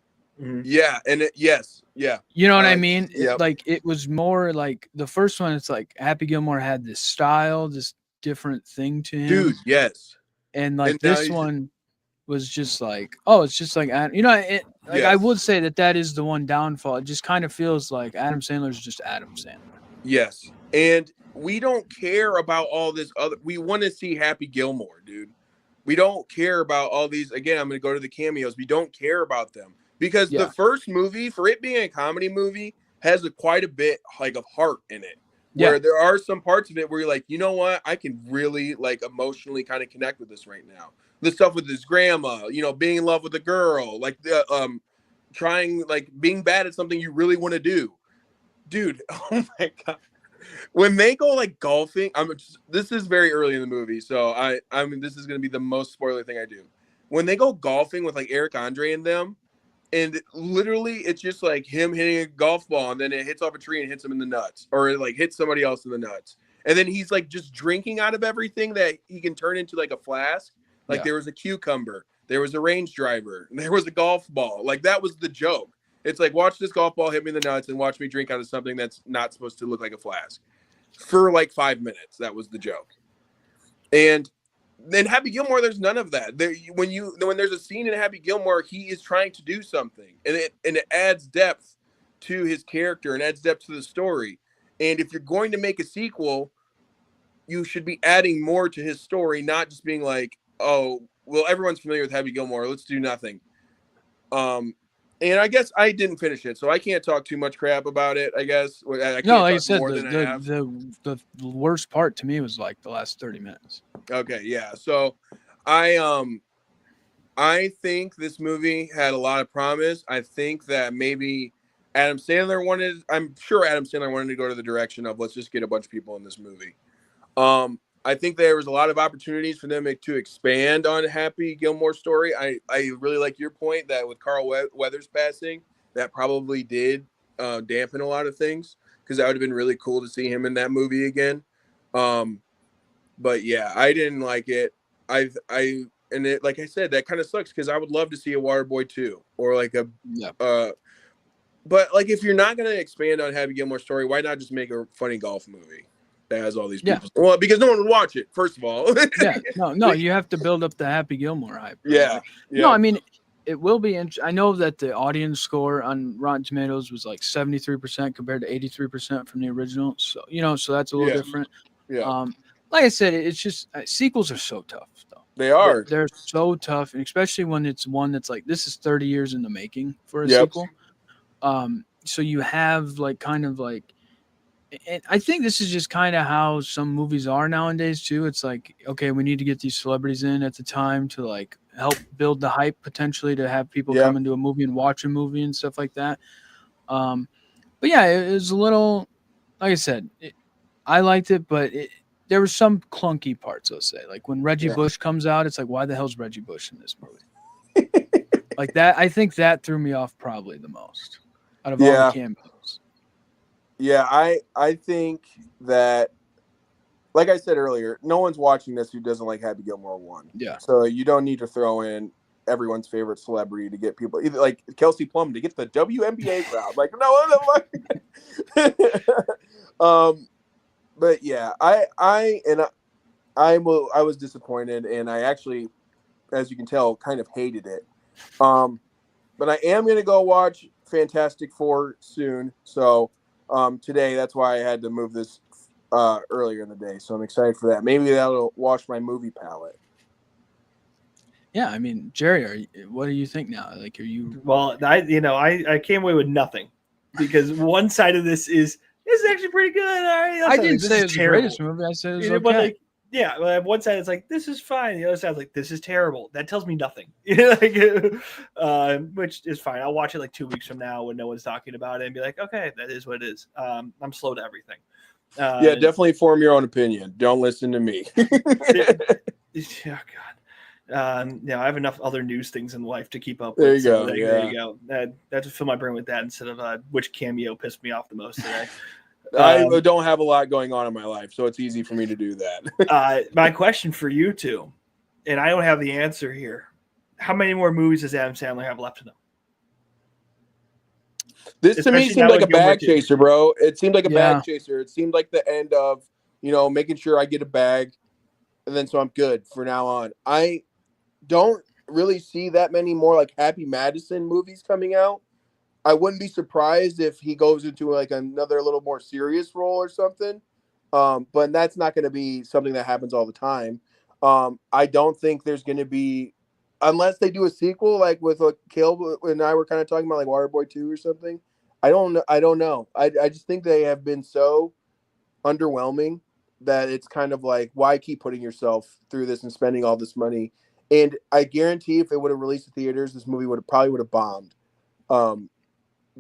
S3: Mm-hmm. Yeah, and
S1: you know what I mean? Yep. Like it was more like the first one. It's like Happy Gilmore had this style, this different thing to him,
S3: dude. Yes,
S1: and like this one, was just like, oh, it's just like Adam. Like I
S3: Yes.
S1: would say that is the one downfall. It just kind of feels like Adam Sandler's just Adam Sandler.
S3: Yes. And we don't care about all this other. We want to see Happy Gilmore, dude. We don't care about all these. Again, I'm going to go to the cameos. We don't care about them because the
S1: Yeah.
S3: first movie, for it being a comedy movie, has quite a bit like of heart in it. Where there are some parts of it where you're like, you know what, I can really like emotionally kind of connect with this right now. The stuff with his grandma, being in love with a girl, like the trying, like being bad at something you really want to do, dude. Oh my god, when they go like golfing, this is very early in the movie, so I mean this is gonna be the most spoiler thing I do. When they go golfing with like Eric Andre and them. And literally, it's just like him hitting a golf ball, and then it hits off a tree and hits him in the nuts, or it like hits somebody else in the nuts. And then he's like just drinking out of everything that he can turn into like a flask. Like there was a cucumber, there was a range driver, there was a golf ball. Like that was the joke. It's like, watch this golf ball hit me in the nuts and watch me drink out of something that's not supposed to look like a flask. For like 5 minutes, that was the joke. And then Happy Gilmore, there's none of that. When there's a scene in Happy Gilmore, he is trying to do something, and it adds depth to his character and adds depth to the story. And if you're going to make a sequel, you should be adding more to his story, not just being like, oh, well, everyone's familiar with Happy Gilmore, let's do nothing. And I guess I didn't finish it, so I can't talk too much crap about it. I guess I can't
S1: like I
S3: talk
S1: said,
S3: more than I have.
S1: the worst part to me was like the last 30 minutes.
S3: Okay, yeah. So I think this movie had a lot of promise. I think that maybe I'm sure Adam Sandler wanted to go to the direction of let's just get a bunch of people in this movie. I think there was a lot of opportunities for them to expand on Happy Gilmore's story. I really like your point that with Carl Weathers passing, that probably did dampen a lot of things, because that would have been really cool to see him in that movie again. But yeah, I didn't like it. And it, like I said, that kind of sucks, because I would love to see a Waterboy 2 or like but like if you're not going to expand on Happy Gilmore's story, why not just make a funny golf movie that has all these people? Well, because no one would watch it, first of all. No,
S1: you have to build up the Happy Gilmore hype. Right?
S3: Yeah.
S1: No, I mean, it will be I know that the audience score on Rotten Tomatoes was like 73% compared to 83% from the original. So, so that's a little different.
S3: Yeah.
S1: Like I said, it's just sequels are so tough, though.
S3: They are.
S1: They're so tough, and especially when it's one that's like, this is 30 years in the making for a sequel. So you have like kind of like, and I think this is just kind of how some movies are nowadays too. It's like, okay, we need to get these celebrities in at the time to like help build the hype, potentially to have people come into a movie and watch a movie and stuff like that. But yeah, it was a little, like I said, I liked it, but there were some clunky parts, I'll say. Like when Reggie Bush comes out, it's like, why the hell's Reggie Bush in this movie? Like that, I think that threw me off probably the most out of all the cameos.
S3: Yeah, I think that, like I said earlier, no one's watching this who doesn't like Happy Gilmore 1.
S1: Yeah.
S3: So you don't need to throw in everyone's favorite celebrity to get people, either like Kelsey Plum to get the WNBA crowd. Like, no. But yeah, I was disappointed, and I actually, as you can tell, kind of hated it. But I am gonna go watch Fantastic Four soon. So today, that's why I had to move this earlier in the day. So I'm excited for that. Maybe that'll wash my movie palette.
S1: Yeah, I mean, Jerry, what do you think now? Like, are you?
S2: Well, I came away with nothing, because one side of this is actually pretty good. All right,
S1: I didn't say it was the greatest movie. I said it was okay.
S2: But like, yeah, one side it's like, this is fine. The other side is like, this is terrible. That tells me nothing. Which is fine. I'll watch it like 2 weeks from now when no one's talking about it and be like, okay, that is what it is. I'm slow to everything.
S3: Yeah, definitely form your own opinion. Don't listen to me.
S2: Oh God. I have enough other news things in life to keep up with.
S3: There you
S2: go. That just fill my brain with that instead of which cameo pissed me off the most today.
S3: I don't have a lot going on in my life, so it's easy for me to do that.
S2: My question for you two, and I don't have the answer here. How many more movies does Adam Sandler have left in him?
S3: This to me seemed like a bag chaser, bro. It seemed like a bag chaser. It seemed like the end of, making sure I get a bag, and then so I'm good for now on. I don't really see that many more like Happy Madison movies coming out. I wouldn't be surprised if he goes into like another little more serious role or something. But that's not going to be something that happens all the time. I don't think there's going to be, unless they do a sequel, like with what Caleb and I were kind of talking about, like Waterboy 2 or something. I don't know. I don't know. I just think they have been so underwhelming that it's kind of like, why keep putting yourself through this and spending all this money? And I guarantee if it would have released to theaters, this movie would have bombed.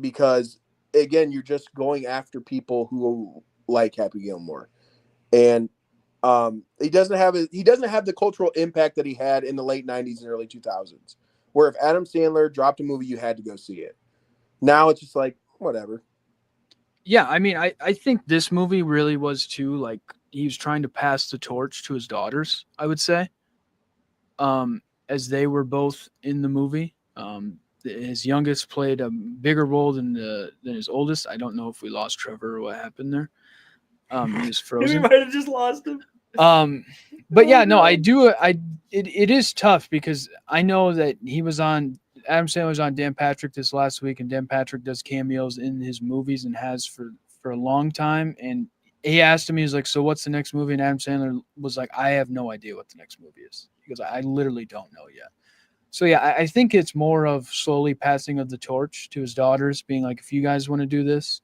S3: Because again, you're just going after people who like Happy Gilmore, and he doesn't have the cultural impact that he had in the late '90s and early 2000s, where if Adam Sandler dropped a movie, you had to go see it. Now it's just like whatever.
S1: Yeah, I mean, I think this movie really was too, like, he was trying to pass the torch to his daughters, I would say, as they were both in the movie. His youngest played a bigger role than his oldest. I don't know if we lost Trevor or what happened there. He was frozen.
S2: We might have just lost him.
S1: But yeah, no, I do. It is tough because I know that Adam Sandler was on Dan Patrick this last week, and Dan Patrick does cameos in his movies and has for a long time. And he asked him, he was like, "So what's the next movie?" And Adam Sandler was like, "I have no idea what the next movie is." He goes, "I literally don't know yet." So yeah, I think it's more of slowly passing of the torch to his daughters, being like, "If you guys want to do this."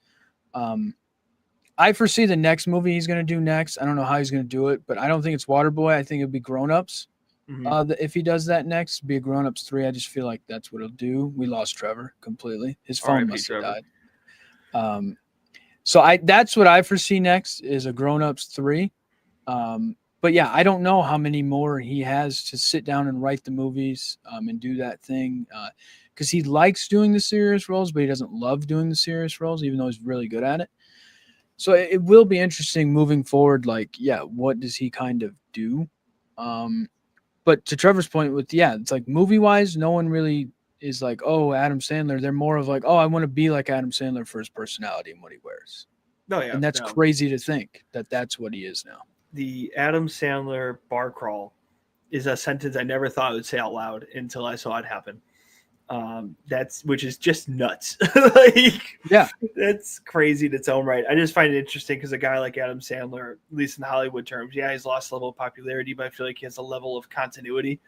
S1: I foresee the next movie he's going to do next. I don't know how he's going to do it, but I don't think it's Waterboy. I think it'll be Grown Ups. If he does that next, it'll be a Grown Ups 3. I just feel like that's what he'll do. We lost Trevor completely. His phone must have died. So that's what I foresee next is a Grown Ups 3. But yeah, I don't know how many more he has to sit down and write the movies and do that thing. Because he likes doing the serious roles, but he doesn't love doing the serious roles, even though he's really good at it. So it will be interesting moving forward. Like, yeah, what does he kind of do? But to Trevor's point it's like movie wise, no one really is like, oh, Adam Sandler. They're more of like, oh, I want to be like Adam Sandler for his personality and what he wears.
S2: No, yeah.
S1: And that's crazy to think that that's what he is now.
S2: The Adam Sandler bar crawl is a sentence I never thought I would say out loud until I saw it happen. Which is just nuts. That's crazy in its own right. I just find it interesting because a guy like Adam Sandler, at least in Hollywood terms, he's lost a level of popularity, but I feel like he has a level of continuity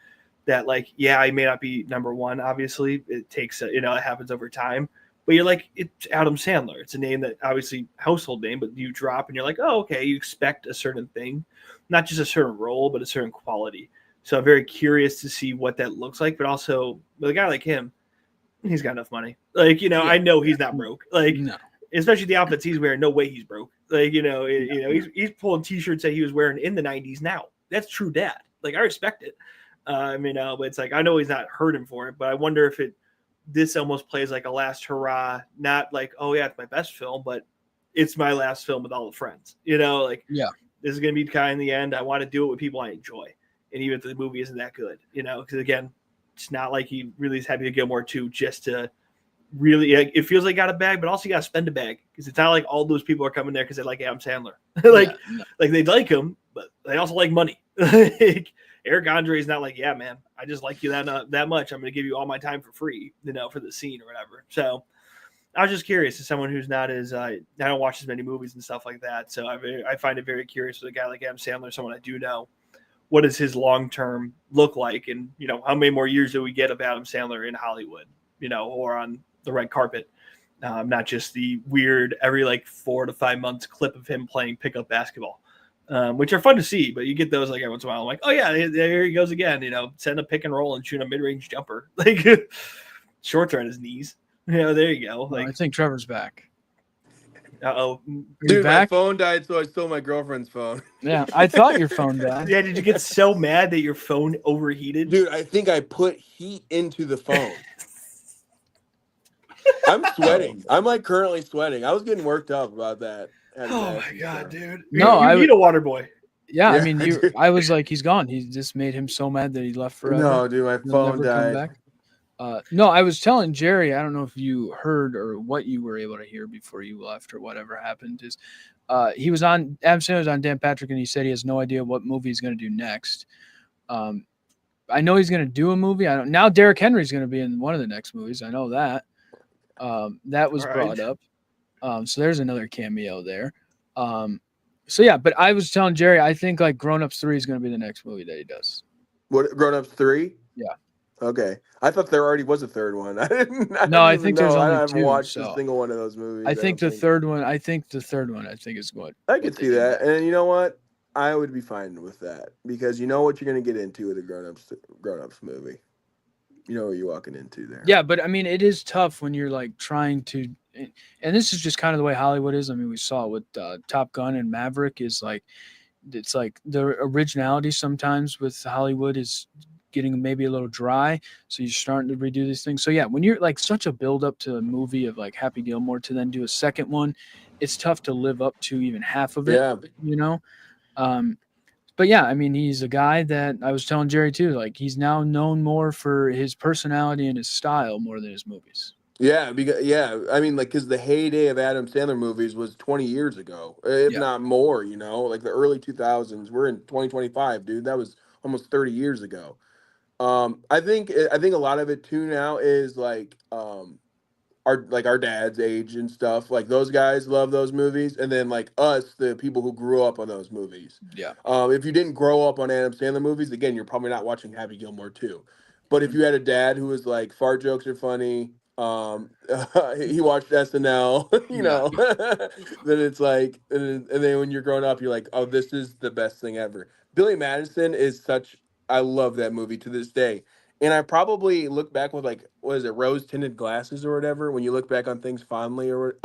S2: that, like, he may not be number one. Obviously, it takes it happens over time. But you're like, it's Adam Sandler. It's a name that obviously household name, but you drop and you're like, oh, okay, you expect a certain thing, not just a certain role, but a certain quality. So I'm very curious to see what that looks like. But also, with a guy like him, he's got enough money. I know he's not broke. No. Especially the outfits he's wearing, no way he's broke. He's pulling T-shirts that he was wearing in the '90s now. That's true dad. I respect it. But it's like I know he's not hurting for it, but I wonder if this almost plays like a last hurrah. Not like, oh yeah, it's my best film, but it's my last film with all the friends. This is gonna be kind of the end. I want to do it with people I enjoy. And even if the movie isn't that good, because again, it's not like he released Happy Gilmore 2 just to really, it feels like he got a bag, but also you got to spend a bag because it's not like all those people are coming there because they like Adam Sandler. They like him, but they also like money. Eric Andre is not like, yeah, man, I just like you that much. I'm going to give you all my time for free, for the scene or whatever. So I was just curious as someone who's not as, I don't watch as many movies and stuff like that. So I find it very curious with a guy like Adam Sandler, someone I do know. What does his long-term look like? And, how many more years do we get of Adam Sandler in Hollywood, or on the red carpet? Not just the weird every 4 to 5 months clip of him playing pickup basketball, which are fun to see, but you get those every once in a while. I'm like, oh yeah, there he goes again, send a pick and roll and shoot a mid-range jumper. Shorts are on his knees. There you go.
S1: I think Trevor's back.
S2: Uh-oh.
S3: Dude, my phone died, so I stole my girlfriend's phone.
S1: Yeah, I thought your phone died.
S2: Yeah, did you get so mad that your phone overheated?
S3: Dude, I think I put heat into the phone. I'm sweating. I'm currently sweating. I was getting worked up about that.
S2: Oh my god, dude.
S1: No,
S2: I need a water boy.
S1: Yeah, I mean, I was like, he's gone. He just made him so mad that he left forever.
S3: No, dude, my phone died.
S1: No, I was telling Jerry, I don't know if you heard or what you were able to hear before you left or whatever happened is he was on Adam Sandler was on Dan Patrick and he said he has no idea what movie he's going to do next. I know he's going to do a movie. I don't now. Derrick Henry's going to be in one of the next movies. I know that. That was
S2: All right.
S1: brought up. So there's another cameo there. So yeah, but I was telling Jerry, I think like Grown Ups 3 is going to be the next movie that he does.
S3: What, Grown Ups 3?
S1: Yeah.
S3: Okay. I thought there already was a third one. I didn't
S1: No, I
S3: even
S1: think there's
S3: know. I
S1: only
S3: haven't
S1: 2.
S3: watched a
S1: So
S3: single one of those movies.
S1: I think the third one. I think is what
S3: I could
S1: they
S3: see
S1: did
S3: that.
S1: next.
S3: And you know what? I would be fine with that because you know what you're going to get into with a grown-ups movie. You know what you're walking into there.
S1: Yeah, but I mean, it is tough when you're like trying to, and this is just kind of the way Hollywood is. I mean, we saw it with Top Gun and Maverick. Is like it's like the originality sometimes with Hollywood is getting maybe a little dry. So you're starting to redo these things. So yeah, when you're like such a build up to a movie of like Happy Gilmore to then do a second one, it's tough to live up to even half of it.
S3: Yeah.
S1: You know. But yeah, I mean, he's a guy that I was telling Jerry too. Like he's now known more for his personality and his style more than his movies.
S3: Yeah, I mean, like, because the heyday of Adam Sandler movies was 20 years ago, if
S1: Yeah,
S3: not more. You know, like the early 2000s. We're in 2025, dude. That was almost 30 years ago. I think a lot of it too now is like our dad's age and stuff. Like those guys love those movies, and then like us, the people who grew up on those movies.
S1: yeah,
S3: If you didn't grow up on Adam Sandler movies, again, you're probably not watching Happy Gilmore too. But if
S1: mhm,
S3: you had a dad who was like fart jokes are funny, he watched SNL,
S1: yeah,
S3: then it's like, and then when you're growing up, you're like, oh, this is the best thing ever. Billy Madison is such. I love that movie to this day. And I probably look back with like, what is it, rose tinted glasses or whatever, when you look back on things fondly, or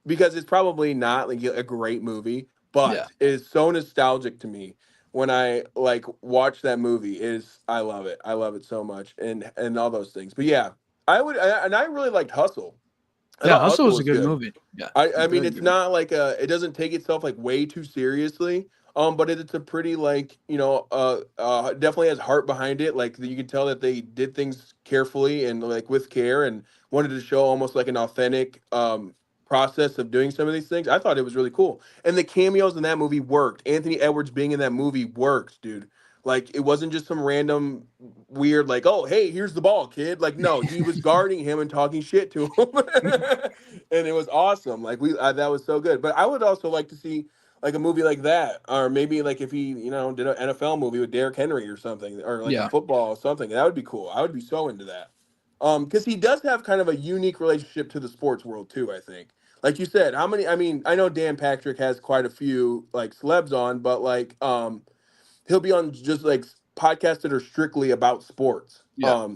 S3: because it's probably not like a great movie,
S1: yeah,
S3: but it is so nostalgic to me when I like watch that movie. Is I love it. I love it so much, and all those things. But yeah, and I really liked Hustle. I
S1: yeah.
S3: thought
S1: Hustle
S3: Hustle
S1: was a
S3: was
S1: good
S3: good.
S1: movie. Yeah,
S3: I mean,
S1: very
S3: it's
S1: good movie.
S3: not like it doesn't take itself like way too seriously. But it's a pretty like definitely has heart behind it. Like you can tell that they did things carefully and like with care and wanted to show almost like an authentic process of doing some of these things. I thought it was really cool, and the cameos in that movie worked. Anthony Edwards being in that movie worked, dude. Like it wasn't just some random weird like, oh hey, here's the ball, kid. Like no, he was guarding him and talking shit to him. And it was awesome. Like that was so good. But I would also like to see like a movie like that, or maybe like if he did an NFL movie with Derrick Henry or something, or like a
S1: Yeah,
S3: football or something. That would be cool. I would be so into that. Because he does have kind of a unique relationship to the sports world too. I think, like you said, how many? I mean, I know Dan Patrick has quite a few like celebs on, but like he'll be on just like podcasts that are strictly about sports.
S1: yeah,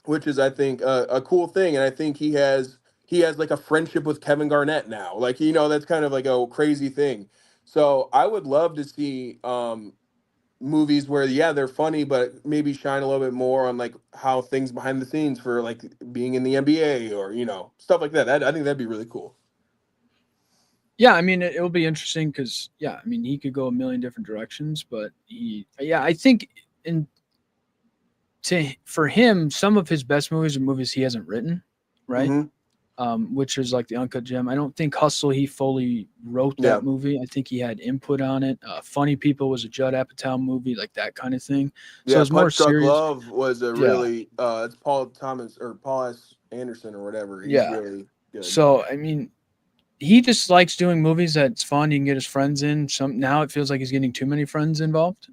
S3: Which is I think a cool thing, and I think he has like a friendship with Kevin Garnett now. Like that's kind of like a crazy thing. So I would love to see movies where yeah they're funny, but maybe shine a little bit more on like how things behind the scenes for like being in the NBA or stuff like that. I think that'd be really cool.
S1: yeah. I mean, it'll be interesting because yeah, I mean, he could go a million different directions, but I think in for him, some of his best movies are movies he hasn't written, right?
S3: Hmm.
S1: Which is like the Uncut Gem. I don't think Hustle he fully wrote
S3: Yeah.
S1: that movie. I think he had input on it. Funny People was a Judd Apatow movie, like that kind of thing. So
S3: Yeah,
S1: it's more
S3: Punch Drunk
S1: serious.
S3: Love was a
S1: Yeah,
S3: really it's Paul Thomas or Paul S. Anderson or whatever. He's
S1: yeah.
S3: really good.
S1: So I mean, he just likes doing movies that's fun. He can get his friends in. Some now it feels like he's getting too many friends involved.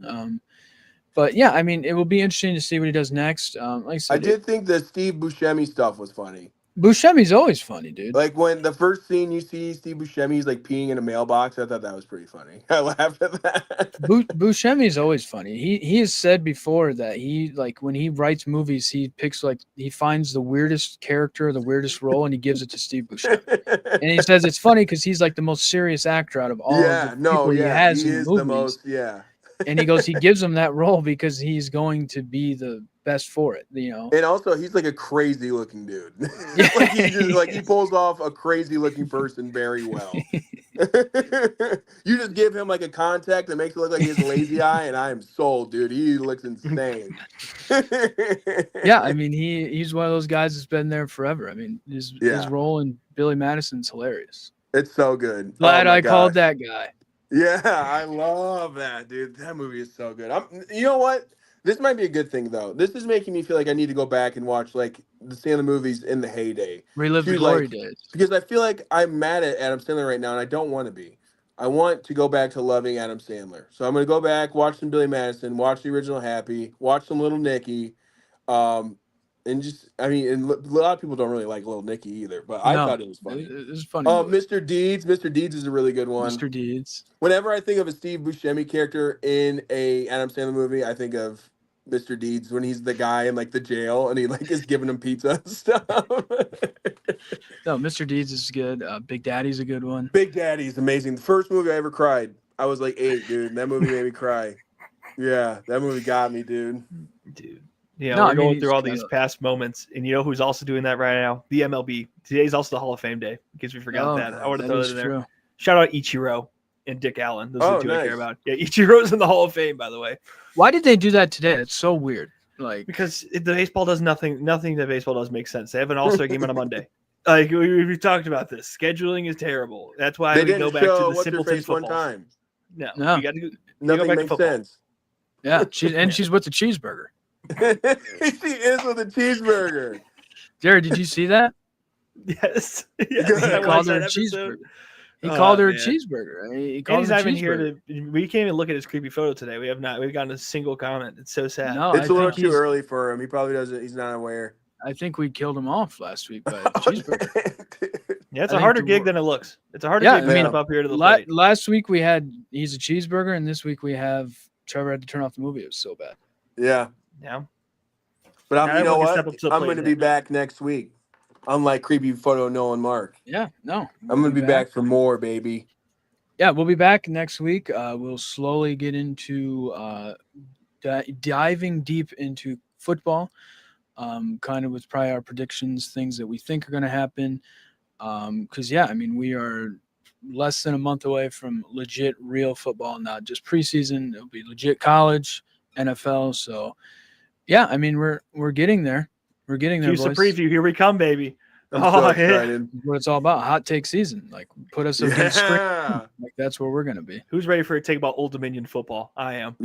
S1: But yeah, I mean, it will be interesting to see what he does next. Like I
S3: I
S1: said,
S3: did think the Steve Buscemi stuff was funny.
S1: Buscemi's always funny, dude.
S3: Like when the first scene you see Steve Buscemi's like peeing in a mailbox, I thought that was pretty funny. I laughed at that.
S1: Buscemi is always funny. He has said before that he like when he writes movies, he picks like he finds the weirdest character, the weirdest role, and he gives it to Steve Buscemi. And he says it's funny because he's like the most serious actor out of all of the
S3: Yeah, no,
S1: people he
S3: yeah,
S1: has
S3: he
S1: in
S3: is the
S1: movies.
S3: most, yeah.
S1: And he goes, he gives him that role because he's going to be the best for it, you know.
S3: And also, he's like a crazy looking dude.
S1: Yeah.
S3: Like he pulls off a crazy looking person very well. You just give him like a contact that makes it look like he has a lazy eye, and I am sold, dude. He looks insane.
S1: Yeah, I mean he's one of those guys that's been there forever. I mean his
S3: Yeah,
S1: role in Billy Madison's hilarious.
S3: it's so good. Oh
S1: Glad
S3: my
S1: I called
S3: gosh.
S1: that guy.
S3: Yeah, I love that, dude. That movie is so good. You know what?
S4: This might be a good thing though. This is making me feel like I need to go back and watch like the Sandler movies in the heyday.
S1: Relive the
S4: To,
S1: glory
S4: like,
S1: days.
S4: because I feel like I'm mad at Adam Sandler right now, and I don't want to be. I want to go back to loving Adam Sandler. So I'm gonna go back, watch some Billy Madison, watch the original Happy, watch some Little Nicky, and just I mean, and a lot of people don't really like Little Nicky either, but I
S1: No,
S4: thought it was funny.
S1: it's a funny movie.
S4: Mr. Deeds. Mr. Deeds is a really good one.
S1: Mr. Deeds.
S4: Whenever I think of a Steve Buscemi character in a Adam Sandler movie, I think of Mr. Deeds when he's the guy in like the jail and he like is giving him pizza and stuff.
S1: No, Mr. Deeds is good. Big Daddy's a good one.
S4: Big Daddy's amazing. The first movie I ever cried, I was like 8, dude. And that movie made me cry. Yeah, that movie got me, dude.
S2: Dude. Yeah,
S1: No,
S2: we're
S1: I mean,
S2: going
S1: he's
S2: through all
S1: kinda-
S2: these past moments, and you know who's also doing that right now? The MLB. Today's also the Hall of Fame day, in case we forgot that. I want to
S1: that
S2: throw
S1: is
S2: that in there.
S1: true.
S2: Shout out Ichiro and Dick Allen. Those are the two I
S4: nice.
S2: care about. Yeah, Ichiro's in the Hall of Fame, by the way,
S1: Why did they do that today? It's so weird. Like,
S2: because the baseball does nothing. Nothing that baseball does makes sense. They have an All-Star game on a Monday. Like we talked about this. Scheduling is terrible. That's why
S4: They
S2: we
S4: didn't
S2: go back
S4: show
S2: to the
S4: what's her
S2: simpleton
S4: face one
S2: footballs.
S4: time.
S2: No,
S1: No.
S2: you got to go
S4: Nothing
S2: back to
S4: makes
S2: football.
S4: sense.
S1: yeah, she's with the cheeseburger.
S4: She is with a cheeseburger.
S1: Jared, did you see that?
S2: Yes.
S4: He
S2: yes.
S4: called
S2: I
S1: He
S2: watched
S1: called her
S2: that
S1: a
S2: episode.
S1: cheeseburger. He
S2: Oh,
S1: called her a
S2: man.
S1: cheeseburger. He
S2: And
S1: called
S2: he's
S1: her a
S2: not even here
S1: cheeseburger.
S2: we can't even look at his creepy photo today. We've gotten a single comment. It's so sad.
S1: No,
S4: It's a little
S1: think
S4: too
S1: he's-
S4: early for him. He probably doesn't. He's not aware.
S1: I think we killed him off last week by a cheeseburger.
S2: Yeah, it's
S1: I
S2: a
S1: think
S2: harder
S1: the
S2: gig
S1: wor-
S2: than it looks. It's a harder
S1: Yeah,
S2: gig to
S4: I mean,
S2: step up here to the plate.
S1: Last week we had he's a cheeseburger, and this week we have Trevor had to turn off the movie. It was so bad.
S4: Yeah.
S2: Yeah.
S4: But
S2: Now
S4: you know
S2: everyone can
S4: what?
S2: step up to the
S4: I'm
S2: plate,
S4: going to be
S2: Nick.
S4: back next week. Unlike creepy photo Nolan Mark.
S1: Yeah, no.
S4: I'm going to be back for more, baby.
S1: Yeah, we'll be back next week. We'll slowly get into diving deep into football, kind of with probably our predictions, things that we think are going to happen. Because, yeah, I mean, we are less than a month away from legit real football, not just preseason. It'll be legit college, NFL. So, yeah, I mean, we're getting there. We're getting there,
S2: Use the
S1: boys.
S2: preview. Here we come, baby.
S4: I'm so
S2: yeah.
S4: excited.
S1: What it's all about. Hot take season. Like, put us against screen.
S4: Yeah.
S1: Like, that's where we're going to be.
S2: Who's ready for a take about Old Dominion football? I am.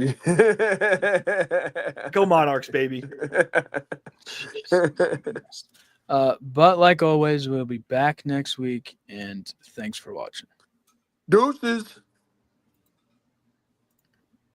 S2: Go Monarchs, baby.
S1: But like always, we'll be back next week, and thanks for watching.
S4: Deuces.